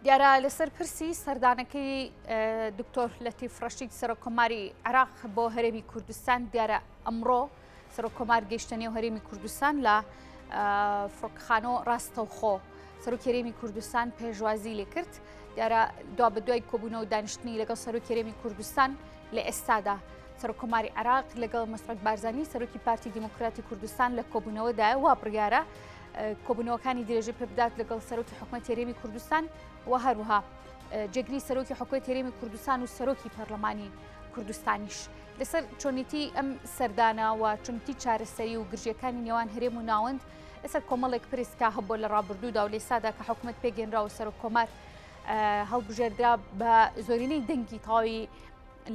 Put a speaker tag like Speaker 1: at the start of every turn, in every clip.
Speaker 1: دیارە لەسەر پرسی سەردانەکەی دکتۆر لەتیف ڕەشید سەرۆکۆماری عێراق بۆ هەرێمی کوردستان دیارە ئەمڕۆ سەرۆکۆمار گەیشتنی و هەرێمی کوردستان لە فڕۆکەخانە ڕاستەوخۆ سەرۆک هەرێمی کوردستان پێشوازی لێ کرد. دیارە دوا بە دوای کۆبوونەوە دانیشتنی لەگەڵ سەرۆک هەرێمی کوردستان لە ئێستادا سەرۆکۆماری عێراق لەگەڵ مەسعود بارزانی سەرۆکی پارتی دیموکراتی کوردستان لە کۆبوونەوەدایە وا بڕیارە کۆبوونەوەکانی درێژە پێ بدات لەگەڵ سەرۆکی حکوومەتی هەرێمی کوردستان و هەروەها جێگری سەرۆکی حکوومەتی هەرێمی کوردستان و سەرۆکی پەرلەمانی کوردستانیش لەسەر چۆنیتی ئەم سەردانە و چۆنیتی چارەسەری و گرژیەکانی نێوان هەرێم و ناوەند لەسەر کۆمەڵێک پرسکا هەبوو لە ڕابردوودا و لێسادا کە حکوومەت پێگەێنراوە سەرۆک کۆمار هەڵبژێردرا بە زۆرینەی دەنگی تەواوی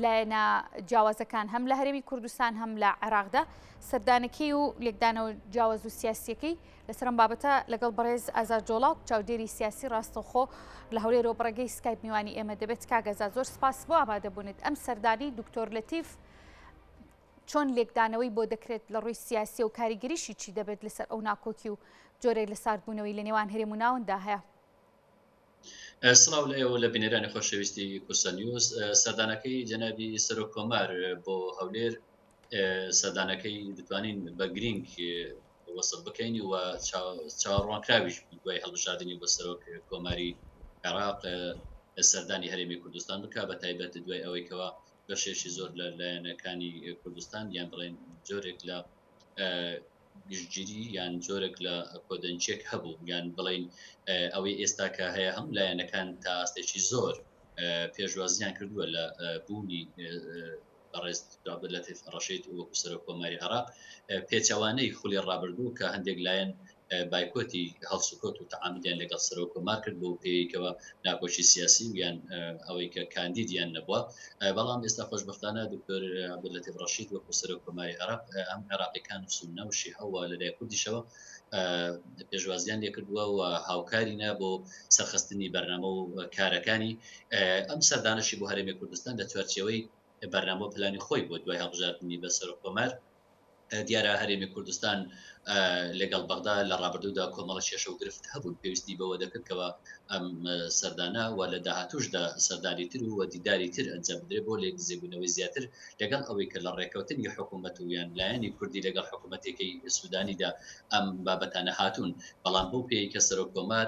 Speaker 1: لایەنە جیاوازەکان هەم لە هەرێمی کوردستان هەم لە عێراقدا سەردانەکەی و لێکدانەوە جیاواز و سیاسیەکەی لەسەرم بابەتە لەگەڵ بەڕێز ئازاد جۆڵاو چاودێری سیاسی ڕاستەوخۆ لە هەولێر ڕۆبڕەگەی سکایپ میوانی ئێمە دەبێت کاگەزا زۆر سپاس بۆ ئامادەبوونت. ئەم سەردانی دکتۆر لەتیف چۆن لێکدانەوەی بۆ دەکرێت لە ڕووی سیاسی و کاریگەریشی چی دەبێت لەسەر ئەو ناکۆکی و جۆرەی لەساردبوونەوەی لە نێوان هەرێم و ناوەندا هەیە؟
Speaker 2: سڵاو لەوە لە بینەرانی خۆشەویستی کورسە نیوز سەردانەکەی جەنابی سەرۆک کۆمار بۆ هەولێر سەردانەکەی دەتوانین بە گرنگ وەسڵ بکەین و چاوەڕوانکراویش دوای هەڵبژاردننی بە سەرۆک کۆماری عێراق سەردانی هەرێمی کوردستان بکە بە تایبەت دوای ئەوەیەوە بەشێشی زۆر لە لایەنەکانی کوردستان یان بڵێن جۆرێک لە گشتگیری یان جۆرێک لە کۆدەنچێک هەبوو یان بڵین ئەوەی ئێستا کە هەیە هەم لایەنەکان تا ئاستێکی زۆر پێشوازیان کردووە لە بوونی بەڕێز لەتیف ڕەشید وەکو سەرۆک کۆماری عێراق پێچەوانەی خولی ڕابردوو کە هەندێک لایەن بایکۆتی هەڵسوکۆت و تەعاملیان لەگەڵ سەرۆک کۆمار کرد بۆ پێیەوە ناکۆشی سیاسی یان ئەوەی کە کاندیدیان نەبووە. بەڵام ئێستا خۆشبەختانە دکتۆر لەتیف ڕەشید وەکو سەرۆک کۆماری عێراق ئەم عێراقیەکان و سونە و شیعەوە لەلای کوردیشەوە پێشوازیان لێ کردووە و هاوکارینە بۆ سەرخستنی بەرنامە و کارەکانی ئەم سەردانشی بۆ هەرێمی کوردستان لە چوارچەوەی بەرنامە پلانی خۆی بۆ دوای هەڵبژاردننی بە سەرۆک کۆمار دیارە هەرێمی کوردستان لەگەڵ بەغدا لە ڕابردوودا کۆمەڵە کێشە و گرفت هەبوون پێویستی بەوە دەکردکەوە ئەم سەردانە و لە داهاتوشدا سەردانی تر و دیداری تر ئەنجام بدرێ بۆ لێگزێبوونەوەی زیاتر لەگەڵ ئەوەی کە لە ڕێکەوتنی حکوومەت و یان لایەنی کوردی لەگەڵ حکوومەتێکی سوودانیدا ئەم بابەتانە هاتوون. بەڵام بۆ پێی کە سەرۆک کۆمار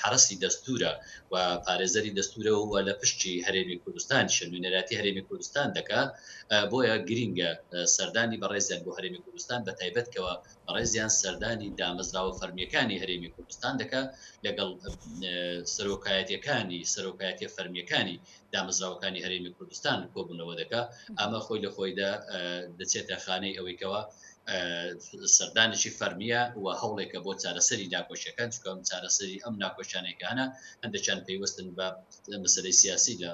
Speaker 2: حرەسی دەستورە و پارێزەری دەستورە و لە پشتی هەرێمی کوردستان شنوێنەراتی هەرێمی کوردستان دەکات بۆیە گرینگە سەردانی بەڕێزیان بۆ هەرێمی کوردستان بە تایبەتکەوە ڕێزیان سەردانی دامەزراوە فەرمیەکانی هەرێمی کوردستان دەکات لەگەڵ سەرۆکایەتی فەرمیەکانی دامەزراوەکانی هەرێمی کوردستان کۆبوونەوە دەکات. ئەمە خۆی لە خۆیدا دەچێتە خانەی ئەوەی کەوە سەردانێکی فەرمیە و هەوڵێکە بۆ چارەسەری ناکۆشیەکان چکەم چارەسەری ئەم ناکۆشانێکانە هەندێکیان پێیوەستن بە مەسەلەی سیاسی لە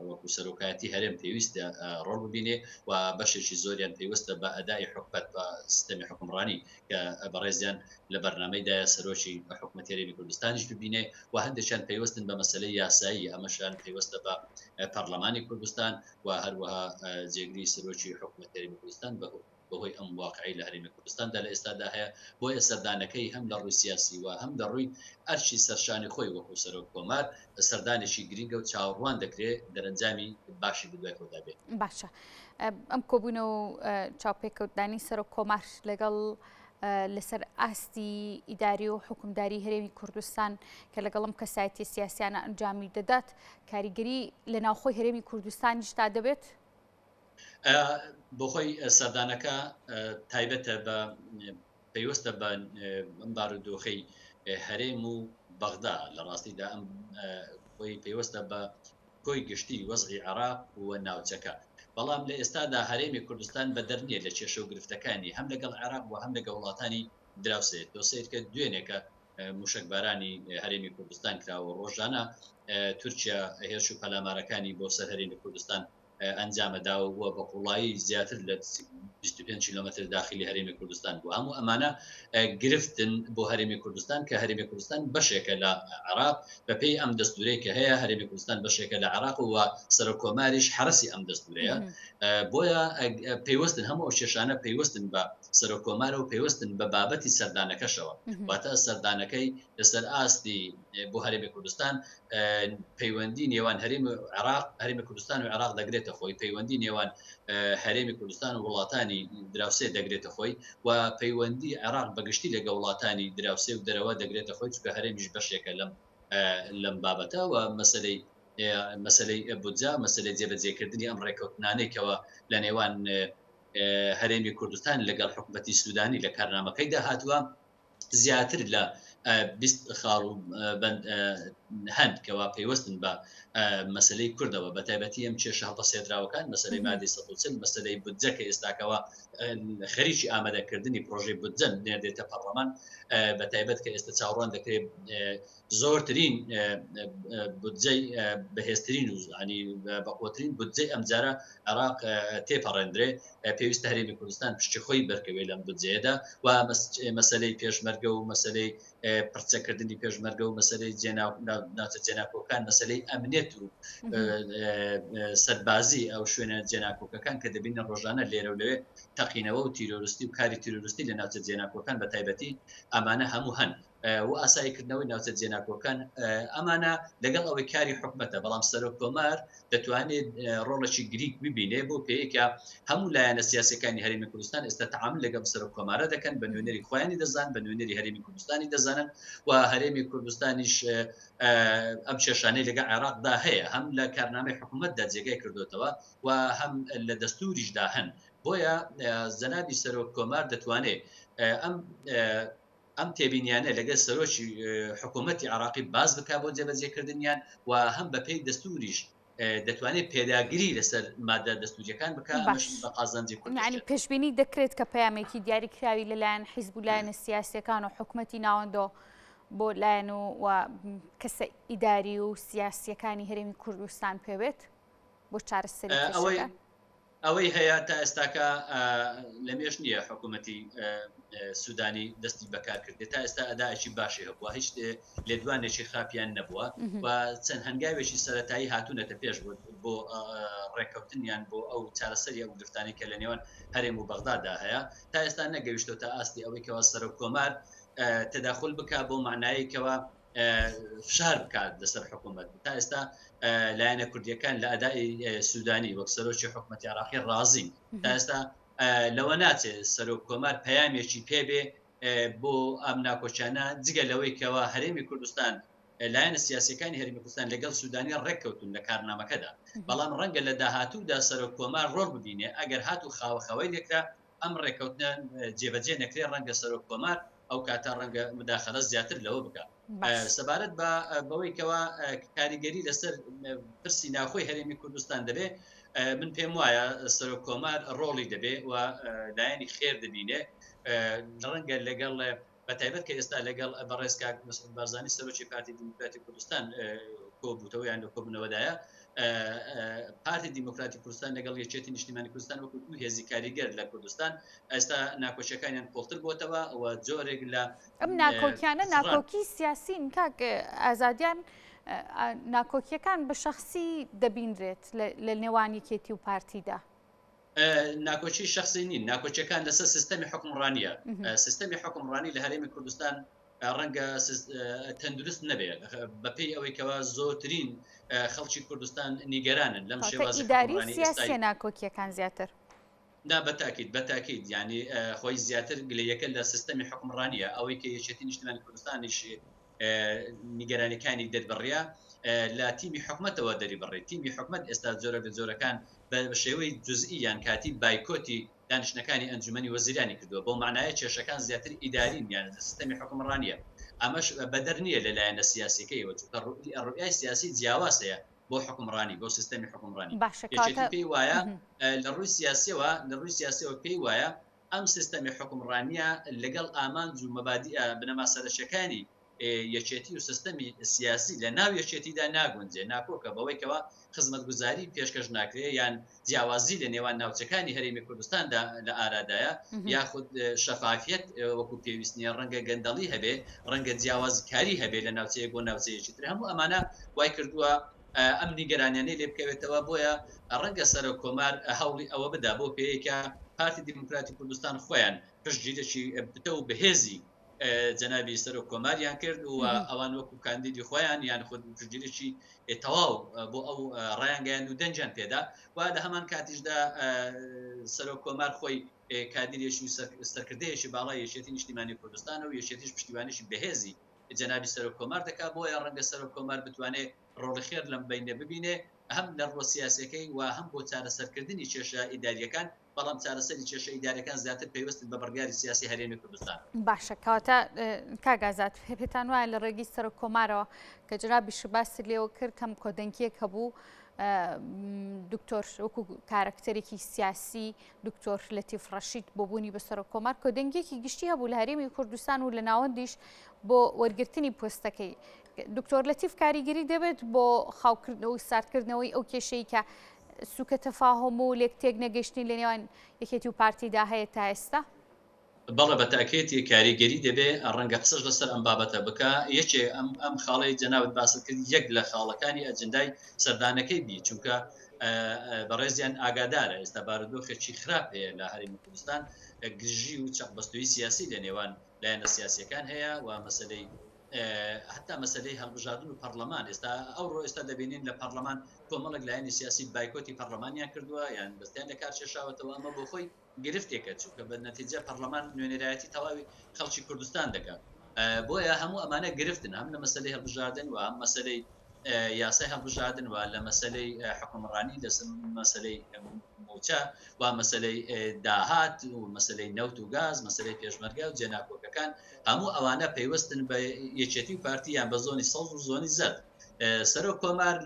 Speaker 2: وەکو سەرۆکایەتی هەرێم پێویستە ڕۆڵ ببینێ و بەشێکی زۆریان پێیوەستە بە ئەدای حکومەت بە سیستەمی حکومڕانی کە بەڕێزیان لە بەرنامەیدا سەرۆکی حکوومەتی هەرێمی کوردستانیش ببینێ و هەندێکیان پێیوەستن بە مەسەلەی یاسایی ئەمەشان پێیوەستە بە پەرلەمانی کوردستان و هەروەها جێگری سەرۆکی حکوومەتی هەرێمی کوردستان بەهۆی ئەم واقعی لە هەرێمی کوردستاندا لە ئێستادا هەیە. بۆیە سەردانەکەی هەم لە ڕووی سیاسی و هەم لە ڕووی ئەرشی سەرشانی خۆی وەکو سەرۆک کۆمار سەردانێکی گرینگە و چاوەڕوان دەکرێت دەرەنجامی باشی بدوای خۆدا بێت.
Speaker 1: باشە ئەم کۆبوونە و چاوپێکەوتدانی سەرۆک کۆمار لەگەڵ لەسەر ئاستی ئیداری و حکومداری هەرێمی کوردستان کە لەگەڵم کەسایەتی سیاسیانە ئەنجامی دەدات کاریگەری لە ناوخۆی هەرێمی کوردستانیشتا دەبێت؟
Speaker 2: بۆ خۆی سەردانەکە تایبەتە بە پێیوەستە بە بارودۆخەی هەرێم و بەغدا لە ڕاستیدا ئەم خۆی پێیوەستە بە کۆی گشتی وەزعی عێراق و ناوچەکە. بەڵام لە ئێستادا هەرێمی کوردستان بە دەرنیە لە کێشە و گرفتەکانی هەم لەگەڵ عێراق و هەم لەگەڵ وڵاتانی دراوسێت دۆسێتکە دوێنێکە موشکبارانی هەرێمی کوردستان کراوە ڕۆژانە تورکیا هێرش و پەلامارەکانی بۆ سەر هەرێمی کوردستان ئەنجامەدا و بە قوڵایی زیاتر لە 25 کیلومتر داخلی هەرێمی کوردستان بوو. هەموو ئەمانە گرفتن بۆ هەرێمی کوردستان کە هەرێمی کوردستان بەشێکە لە عێراق بە پێی ئەم دەستورەی کە هەیە هەرێمی کوردستان بەشێکە لە عێراق و سەرۆک کۆماریش حرەسی ئەم دەستورەیە. بۆیە پێیوەستن هەموو شێشانە پێیوەستن بە سەرۆک کۆمارە و پێیوەستن بە بابەتی سەردانەکەشەوە واتە سەردانەکەی لەسەر ئاستی بۆ هەرێمی کوردستان پەیوەندی نێوان هەرێمی عێراق هەرێمی کوردستان و عێراق دەگرێتە خۆی پەیوەندی نێوان هەرێمی کوردستان و وڵاتانی دراوسێ دەگرێتە خۆی و پەیوەندی عێراق بەگشتی لەگە وڵاتانی دراوسێ و دەرەوە دەگرێتە خۆی چکە هەرێمیش بەشێکە لەم بابەتە و مەسلەی بودجا مەسلەی جێبەجێکردنی ئەم ڕێکەوتنانێکەوە لە نێوان هەرێمی کوردستان لەگەڵ حکوومەتی سوودانی لە کارنامەکەیدا هاتووە زیاتر لە 20 خاڵ هەند کەوا پەیوەستن بە مەسلەی کوردەوە بە تایبەتی ئەم کێشە هەڵبەسێدراوەکان مەسلەی مادەی 140 مەسلەی بودجە کە ئێستاکەوە خەریکی ئامادەکردنی پرۆژەی بودجە نێردێتە پەرلەمان بە تایبەت کە ئێستا چاوەڕوان دەکرێت زۆرترین بودجەی بەهێزترین و ینی بەقوترین بودجەی ئەمجارە عێراق تێپەڕێندرێ پێویستە هەرێمی کوردستان پشتی خۆی بەرکەوێت لەم بودجەیەدا و مەسلەی پێشمەرگە و مەسلەی پرچەکردنی پێشمەرگە و مەسلەی ناچە جێناکۆکان مەسلەی ئەمنێت و سەربازی ئەو شوێنە جێناکۆکەکان کە دەبینە ڕۆژانە لێرە و لەوێ تەقینەوە و تیرۆریستی و کاری تیرۆریستی لە ناوچە جێناکۆکان بە تایبەتی ئەمانە هەموو هەن و ئاساییکردنەوەی ناوچە جێناکۆکان ئەمانە لەگەڵ ئەوەی کاری حکومەتە بەڵام سەرۆک کۆمار دەتوانێت ڕۆڵێکی گریک ببینێ بۆ پێیکە هەموو لایەنە سیاسەکانی هەرێمی کوردستان ئێستا تەعامل لەگەڵ سەرۆک کۆمارە دەکەن بە نوێنەری خۆیانی دەزان بە نوێنەری هەرێمی کوردستانی دەزانن و هەرێمی کوردستانیش ئەم کێشانەی لەگەڵ عێراقدا هەیە هەم لە کارنامەی حکوومەتدا جێگای کردوتەوە و هەم لە دەستوریشدا هەن بۆیە جەنابی سەرۆک کۆمار دەتوانێت ئەم تێبینیانە لەگەڵ سەرۆکی حکوومەتی عراقی باز بک بۆ جێبەجێکردنیان و هەم بەپێی دەستوریش دەتوانێت پێداگیری لەسەر مادە دەستوریەکان بکە بە قازانجی
Speaker 1: ینی پێشبینی دەکرێت کە پەیامێکی دیاریکراوی لەلایەن حیزب و لایەنە سیاسیەکان و حکوومەتی ناوەندۆ بۆ لایەن و کەسە ئیداری و سیاسیەکانی هەرێمی کوردستان پێوێت بۆ چارەسەری
Speaker 2: ئەوەی هەیە تا ئێستاکە لە مێش نییە حکوومەتی سوودانی دەستی بەکار کردێت تا ئێستا ئەداعشی باشی هەبووە هیچ لێدوانێکی خاپیان نەبووە و چەند هەنگاوێکی سەرەتایی هاتوونەتە پێش بۆ ڕێککەوتنیان بۆ ئەو چارەسەری ئەو گرفتانی کە لە نێوان هەرێم و بەغدادا هەیە تا ئێستا نەگەویشتەوە تا ئاستی ئەوەی کەەوە سەرۆک کۆمار تەداخل بک بۆ معنایەکەوە فشار بکات لەسەر حکوومەت تا ئێستا لایەنە کوردیەکان لە ئەدای سوودانی وەک سەرۆکی حکوومەتی عراقی ڕازین تا ئێستا لەوە ناچێت سەرۆک کۆمار پەیامێکی پێبێ بۆ ئەم ناکۆچانە جگە لەوەی کەەوە هەرێمی کوردستان لایەنە سیاسەکانی هەرێمی کوردستان لەگەڵ سوودانی ڕێککەوتون لە کارنامەکەدا بەڵام ڕەنگە لە داهاتوودا سەرۆک کۆمار ڕۆڵ ببینێ ئەگەر هاتوو خاوەخەوەی لێکرا ئەم ڕێککەوتنە جێبەجێ نەکرێ ڕەنگە سەرۆک کۆمار ئەو کاتا ڕەنگە مداخەلە زیاتر لەوە بکە سەبارەت بەوەی کەەوە کاریگەری لەسەر پرسی ناوخۆی هەرێمی کوردستان دەبێ من پێم وایە سەرۆک کۆمار ڕۆڵی دەبێ و لایەنی خێر دەبینێ ڕەنگە لەگەڵ بەتایبەت کە ئێستا لەگەڵ بەڕێزکاک مەسعود بارزانی سەرۆکی پارتی دیموکراتی کوردستان کۆبووتەوە یان لە کۆبوونەوەدایە پارتی دیموکراتی کوردستان لەگەڵ یەکێتی نیشتیمانی کوردستان وەکو دوو هێزی کاریگەر لە کوردستان ئێستا ناکۆچەکانیان پۆڵتر بۆتەوە و جۆرێک لە
Speaker 1: ئەم ناکۆکیانە ناکۆکی سیاسین کاک ئازادیان ناکۆکیەکان بە شخصی دەبینرێت لە نێوان یەکێتی و پارتیدا
Speaker 2: ناکۆچی شخصی نین ناکۆچەکان لەسەر سیستەمی حکومڕانیە سیستەمی حکومڕانی لە هەرێمی کوردستان ڕەنگە تەندروست نەبێت بەپێی ئەوەی کەەوە زۆرترین خەڵکی کوردستان نیگەرانن لەم شێوازی
Speaker 1: ئیداری سیاسی ناکۆکیەکان زیاتر
Speaker 2: بەتاکید ینی خۆی زیاتر گلەیەکە لە سیستەمی حکومڕانیە ئەوەی کە یەکێتی نیشتیمانی کوردستانیش نیگەرانەکانی دەربڕیا لە تیمی حکومەتەوە دەریبڕێت تیمی حکومەت ئێستا جۆرەکان بە شێوەی جزئی یان کاتی بایکۆتی دانیشتەکانی ئەنجومەنی وەزیرانی کردووە بۆ معنایە کێشەکان زیاتر ئیداری یان سیستەمی حکومڕانیە ئەمەش بەدەر نییە لەلایەنە سیاسیەکەی ڕوئای سیاسی جیاوازەیە بۆ حکومڕانی بۆ سیستەمی حکومڕانی پێی وایە لە ڕووی سیاسیەوە پێی وایە ئەم سیستەمی حکومڕانیە لەگەڵ ئامانج و مەبادی بنەما سەرچەکانی یەکێتی و سیستەمی سیاسی لە ناو یەکێتیدا ناگونجێ ناکۆکە بەوەیکەوە خزمەتگوزاری پێشکەش ناکرێ یان جیاوازی لە نێوان ناوچەکانی هەرێمی کوردستاندا لە ئارادایە یاخود شەفافیت وەکو پێویستنیە ڕەنگە گەندەڵی هەبێ ڕەنگە جیاوازکاری هەبێ لە ناوچەیە بۆ ناوچەیەکی تر هەموو ئەمانە وای کردووە ئەم نیگەرانیانەی لێ بکەوێتەوە بۆیە ڕەنگە سەرۆک کۆمار هەوڵی ئەوە بدا بۆ پێیەکە پارتی دیموکراتی کوردستان خۆیان پشتگیرێکی بتە و بەهێزی جەنابی سەر و کۆماریان کرد و ئەوان وەکو کاندیدی خۆیان یان خود پشتگیریی تەواو بۆ ئەو ڕایانگەیان و دەنجیان پێدا و لە هەمان کاتیشدا سەر و کۆمار خۆی کادیرێکی سەرکردەیەکی باڵای یەکێتی نیشتیمانی کوردستان و یەکێتیش پشتیوانیشی بەهێزی جەنابی سەر و کۆمار دەکات بۆیە ڕەنگە سەر و کۆمار بتوانێت ڕۆڵی خێر لەم بینە ببینێ هەم لە ڕۆ سیاسەکەی و هەم بۆ چارەسەرکردنی کێشە ئیداریەکان بەڵام چارەسەری کێشە ئیداریەکان زیاتر پێویستن بە بەڕگاری سیاسی هەرێمی کوردستان.
Speaker 1: باشە کەواتە کاگازات پێتان وایە لە ڕێگەی سەر و کۆمارەوە کە جنابی شباسی لێەوە کرد کەم کۆدەنگیەک هەبوو دکتۆر وەکو کارکتەرێکی سیاسی دکتۆر لەتیف ڕەشید بۆ بوونی بە سەر و کۆمار کۆدەنگێکی گشتی هەبوو لە هەرێمی کوردستان و لە ناوەندیش بۆ وەرگرتنی پۆستەکەی. دکتۆر لەتیف کاریگەری دەبێت بۆ خاوکردنەوەی ساردکردنەوەی ئەو کێشەی کە سوکە تەفاهەم و لێک تێک نەگەشتنی لە نێوان یەکێتی و پارتیدا هەیە تا ئێستا؟
Speaker 2: بەڵێ بە تاکێتی کاریگەری دەبێ ڕەنگە قسەش لەسەر ئەم بابەتە بکە یەکێ ئەم خاڵی جەناوت باست کرد یەک لە خاڵەکانی ئەجندای سەردانەکەی بی چونکە بەڕێزیان ئاگادارە ئێستا بارودۆخێکی خراپ هەیە لە هەرێمی کوردستان گژی و چەقبەستوی سیاسی لە نێوان لایەنە سیاسیەکان هەیە و مەسلەی حتا مەسلەی هەڵبژاردن و پەرلەمان ئێستا ئەوڕۆ ئێستا دەبینین لە پەرلەمان کۆمەڵک لایەنی سیاسی بایکۆتی پەرلەمانیان کردووە یان دەستیان لە کار کێشاوەتەوە ئەمە بۆ خۆی گرفتێکە چونکە بە نەتیجە پەرلەمان نوێنەرایەتی تەواوی خەڵکی کوردستان دەکات بۆیە هەموو ئەمانە گرفتن هەم لە مەسلەی هەڵبژاردن و هەم مەسلەی یاسای هەڵبژاردن و لە مەسلەی حکومڕانی لە مەسلەی موچە و مەسلەی داهات و مەسلەی نەوت و گاز مەسلەی پێشمەرگە و جێناکۆکەکان هەموو ئەوانە پەیوەستن بە یەکێتی و پارتییان بە زۆنی سەوز و زۆنی زەرد سەر و کۆمار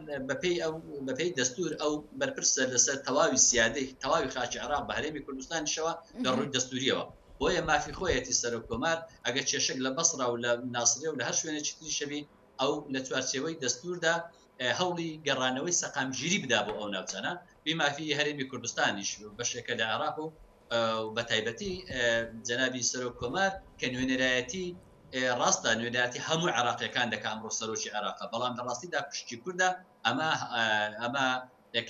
Speaker 2: بەپێی دەستور ئەو بەرپرسە لەسەر تەواوی سیادەی تەواوی خاکی عێراق بە هەرێمی کوردستانیشەوە لە ڕووی دەستوریەوە بۆیە مافی خۆیەتی سەر و کۆمار ئەگەر کێشەک لە بەسڕا و لە ناسریە و لە هەر شوێنێکی تری شەوی ئەو لە چوارچێوەی دەستوردا هەوڵی گەڕانەوەی سەقامگیری بدا بۆ ئەو ناوچانە بیمافی هەرێمی کوردستانیش بەشێکە لە عێراق و بە تایبەتی جەنابی سەر و کۆمار کە نوێنەرایەتی ڕاستە نوێنەتی هەموو عێراقیەکان دەکات ئەمڕۆ سەرۆکی عێراقە بەڵام لە ڕاستیدا پشتی کووردە ئەمە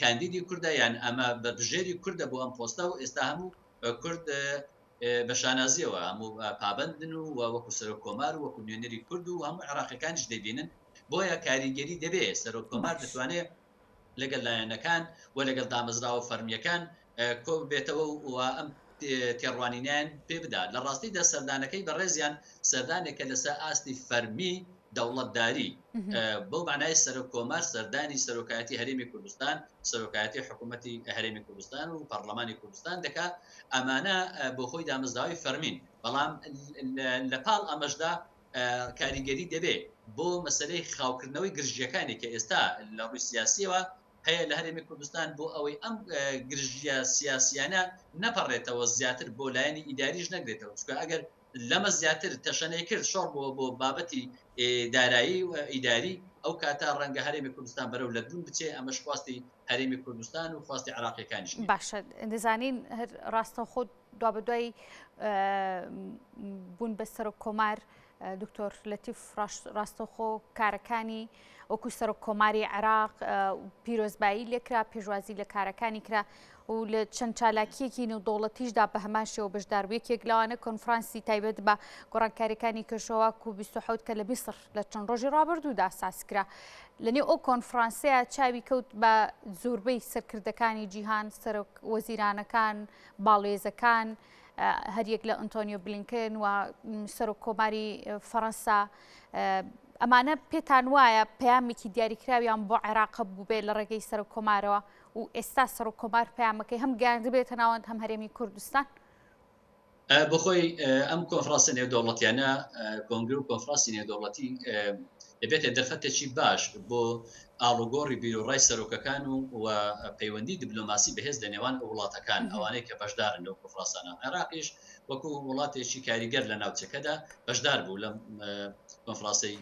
Speaker 2: کاندیدی کووردە یان ئەمە بەبژێری کووردە بۆ ئەم پۆستە و ئێستا هەموو کورد بە شانازیەوە هەموو پابندن و وەکو سەر و کۆمار وەکو نوێنەری کورد و هەموو عێراقیەکانش دەبینن بۆیە کاریگەری دەبێت سەر و کۆمار دەتوانێت لەگەڵ لایەنەکان و لەگەڵ دامەزراوە فەرمیەکان کۆ بێتەوە و ئەم تێڕوانینیان پێ بدات لە ڕاستیدا سەردانەکەی بەڕێزیان سەردانێکە لەسەر ئاستی فەرمی دەوڵەتداری بۆ معنای سەر و کۆمار سەردانی سەرۆکایەتی هەرێمی کوردستان سەرۆکایەتی حکوومەتی هەرێمی کوردستان و پەرلەمانی کوردستان دەکات ئەمانە بۆ خۆی دامەزراوی فەرمین بەڵام لە پاڵ ئەمەشدا کاریگەری دەبێت بۆ مەسلەی خاوکردنەوەی گرژیەکانی کە ئێستا لە ڕووی سیاسیەوە هەیە لە هەرێمی کوردستان بۆ ئەوەی ئەم گرژیە سیاسیانە نەپەڕێتەوە زیاتر بۆ لایەنی ئیداریش نەگرێتەوە چکە ئەگەر لەمە زیاتر تەشەنەی کرد شۆڕ بۆ بابەتی دارایی و ئیداری ئەو کاتا ڕەنگە هەرێمی کوردستان بەرەو لە دوون بچێ ئەمەش خواستی هەرێمی کوردستان و خواستی عێراقیەکانیش
Speaker 1: باشە دەزانین ڕاستە خۆ دوا بەدوای بوون بە سەر و کۆمار دکتۆر لەتیف ڕاستەوخۆ کارەکانی وەکو سەر و کۆماری عێراق پیرۆزبایی لێکرا پێشوازی لە کارەکانی کرا و لە چەند چالاکیەکی نێودەوڵەتیشدا بە هەمان شێوە بەشداربوویەکێک لەوانە کۆنفرانسی تایبەت بە گۆڕانکاریەکانی کەشەوە و 27 کە لە میسر لە چەند ڕۆژی ڕابردوودا ساسکرا لەنێو ئەو کۆنفرانسەیە چاوی کەوت بە زۆربەی سەرکردەکانی جیهان سەرۆک وەزیرانەکان باڵێزەکان هەریەک لە ئەنتۆنیۆ بلینکن و سەر و کۆماری فەڕەنسا ئەمانە پێتان وایە پەیامێکی دیاریکراویان بۆ عێراق بوو بێت لە ڕێگەی سەر و کۆمارەوە و ئێستا سەر و کۆمار پەیامەکەی هەم گەیاندە بێتە ناوەند هەم هەرێمی کوردستان
Speaker 2: بخۆی ئەم کۆنفرانسە نێودەوڵەتیانە کۆنگرە و کۆنفرانسی نێودەوڵەتی دەبێتە دەرفەتێکی باش بۆ ئاڵوگۆڕی بیرۆڕای سەرۆکەکان و پەیوەندی دیبلۆماسی بەهێز لە نێوان وڵاتەکان ئەوانەی کە بەشدارن لەو کۆنفرانسانە عێراقیش وەکو وڵاتێکی کاریگەر لە ناوچەکەدا بەشدار بوو لە کۆنفرانسەی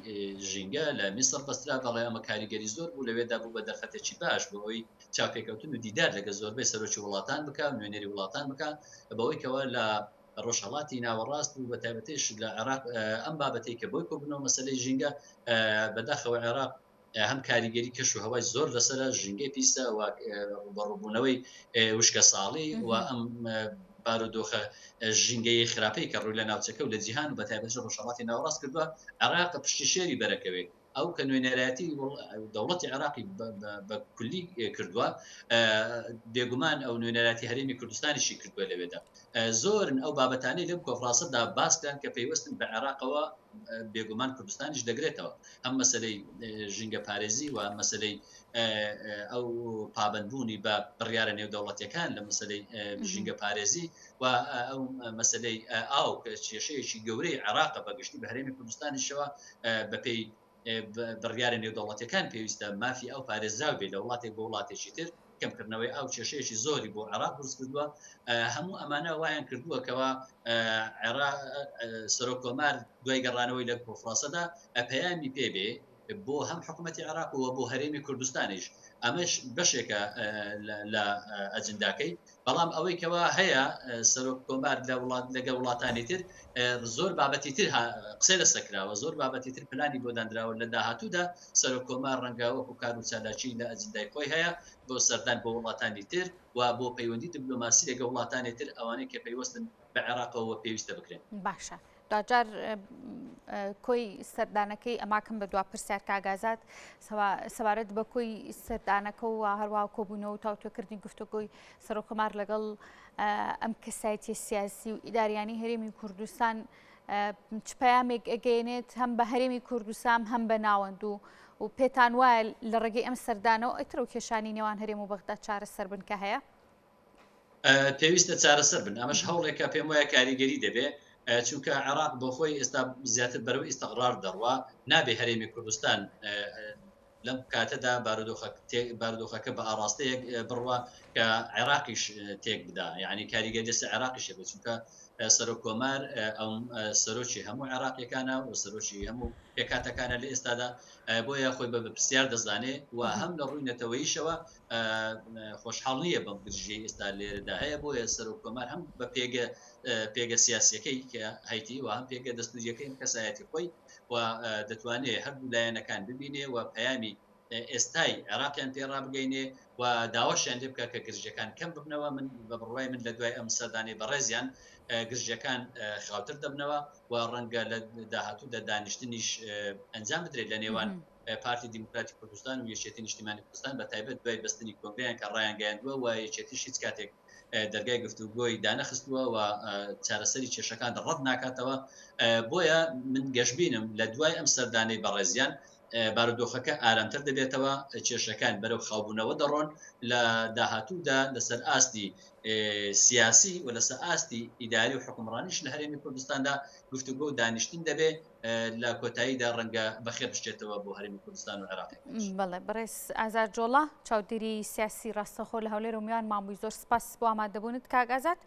Speaker 2: ژینگە لە میسر بەسترا بەڵێ ئەمە کاریگەری زۆر بوو لەوێدا بوو بە دەرفەتێکی باش بۆ ئەوی چاپێکەوتن و دیدار لەگە زۆربەی سەرۆکی وڵاتان بکە نوێنەری وڵاتان بکە بەوەی کەوە لە ڕۆژهەڵاتی ناوەڕاست و بە تایبەتیش لە عێراق ئەم بابەتەی کە بۆی کۆبنەوە مەسلەی ژینگە بەداخەوە عێراق هەم کاریگەری کەش و هەوای زۆر لەسرە ژینگەی پیسە و بەڕووبوونەوەی وشکە ساڵی و ئەم بارودۆخە ژینگەی خراپەی کە ڕووی لە ناوچەکە و لە جیهان و بە تایبەت ڕۆژهەڵاتی ناوەڕاست کردووە عێراق پشتی شێری بەرەکەوێ ئەو کە نوێنەرایەتی دەوڵەتی عێراقی بە کولی کردووە بێگومان ئەو نوێنەراتی هەرێمی کوردستانیشی کردووە لەوێدا زۆرن ئەو بابەتانەی لەم کۆفراسەدا باسکان کە پێیوەستن بە عێراقەوە بێگومان کوردستانیش دەگرێتەوە هەم مەسلەی ژینگە پارێزی و مەسلەی ئەو پابندبوونی بە بڕیارە نێودەوڵەتیەکان لە مەسلەی ژینگە پارێزی و ئەو مەسلەی ئاو کە کێشەیەکی گەورەی عێراق بەگشتی بە هەرێمی کوردستانیشەوە بەپێی بڕیارە نێودەوڵەتیەکان پێویستە مافی ئەو پارێزراو بێت لە وڵاتێک بۆ وڵاتێکی تر کەمکردنەوەی ئەو کێشەیەکی زۆری بۆ عێراق دروست کردووە هەموو ئەمانە وایان کردووەکەوە سەرۆکۆمار دوای گەڕانەوەی لە کۆفراسەدا پەیامی پێبێ بۆ هەم حکوومەتی عێراقەوە بۆ هەرێمی کوردستانیش ئەمەش بەشێکە لە ئەجنداکەی بەڵام ئەوەی کەەوە هەیە سەرۆک کۆمار لەگە وڵاتانی تر زۆر بابەتی تر قسەی لەسەکراوە زۆر بابەتی تر پلانی بۆ دانراوە لە داهاتوودا سەرۆک کۆمار ڕەنگاوەکو کار و چالاکی لە ئەجندای خۆی هەیە بۆ سەردان بۆ وڵاتانی تر و بۆ پەیوەندی دیپلۆماسی لەگە وڵاتانی تر ئەوانەی کە پێیوەستن بە عێراقەوە پێویستە بکرێن
Speaker 1: باشە دوجار کۆی سەردانەکەی ئەماکەم بە دوا پرسیار کاگازات سەبارەت بە کۆی سەردانەکە و هەروە کۆبوونەوە و تاوتوێکردنی گفتوگۆی سەرۆکۆمار لەگەڵ ئەم کەسایەتی سیاسی و ئیداریانی هەرێمی کوردستان چ پەیامێک ئەگەێنێت هەم بە هەرێمی کوردستان هەم بە ناوەند و پێتان وایە لە ڕێگەی ئەم سەردانەوە ئەترە و کێشانی نێوان هەرێم و بەغداد چارەسەر بن کە هەیە
Speaker 2: پێویستە چارەسەر بن ئەمەش هەوڵێکە پێم وایە کاریگەری دەبێ چونکە عێراق بۆ خۆی ئێستا زیاتر بەرەوەی ئیستیقرار دەڕوا نابێ هەرێمی کوردستان لەم کاتەدا بارودۆخەکە بە ئاراستەیەک بڕوا کە عێراقیش تێک بدا یعنی کاریگەری دەستە عێراقیشە بێت چونکە سەرۆک کۆمار ئەو سەرۆکی هەموو عێراقیەکانە و سەرۆکی هەموو پێکاتەکانە لە ئێستادا بۆیە خۆی بە پرسیار دەزانێ و هەم لە ڕووی نەتەوەییشەوە خۆشحاڵ نییە بەم گرژەی ئێستا لێرەدا هەیە بۆیە سەرۆک کۆمار هەم بە پێگە سیاسیەکەی کە هەیتی و هەم پێگە دەستوریەکەی کەسایەتی خۆی و دەتوانێت هەردوو لایەنەکان ببینێ و پەیامی ئێستای عێراقیان پێڕا بگەینێ و داواشیان لێ بکە کە گرژەکان کەم ببنەوە من بە بڕوای من لە دوای ئەم سەردانی بەڕێزیان گرژەکان خاوتر دەبنەوە و ڕەنگە لە داهاتوو دانیشتنیش ئەنجام بدرێت لە نێوان پارتی دیموکراتی کوردستان و یەکێتی نیشتیمانی کوردستان بە تایبەت دوای بەستنی کۆنگریان کە ڕایان گەیاندووە و یەکێتیش هیچ کاتێک دەرگای گفتوگۆی دانەخستووە و چارەسەری کێشەکان ڕەت ناکاتەوە بۆیە من گەشتبینم لە دوای ئەم سەردانەی بەڕێزیان بارودۆخەکە ئارامتر دەبێتەوە کێشەکان بەرەو خاوبوونەوە دەڕۆن لە داهاتوودا لەسەر ئاستی سیاسی و لەسەر ئاستی ئیداری و حکومڕانیش لە هەرێمی کوردستاندا گفتوگۆ و دانیشتن دەبێت لە کۆتاییدا ڕەنگە بەخێر بشتێتەوە بۆ هەرێمی کوردستان و عێراق.
Speaker 1: بەڵێ بەڕێز ئازاد جۆڵە چاودێری سیاسی ڕاستەخۆ لە هەولێر و میوان مامۆی زۆر سپاس بۆ ئامادەبوونت کاک ئازاد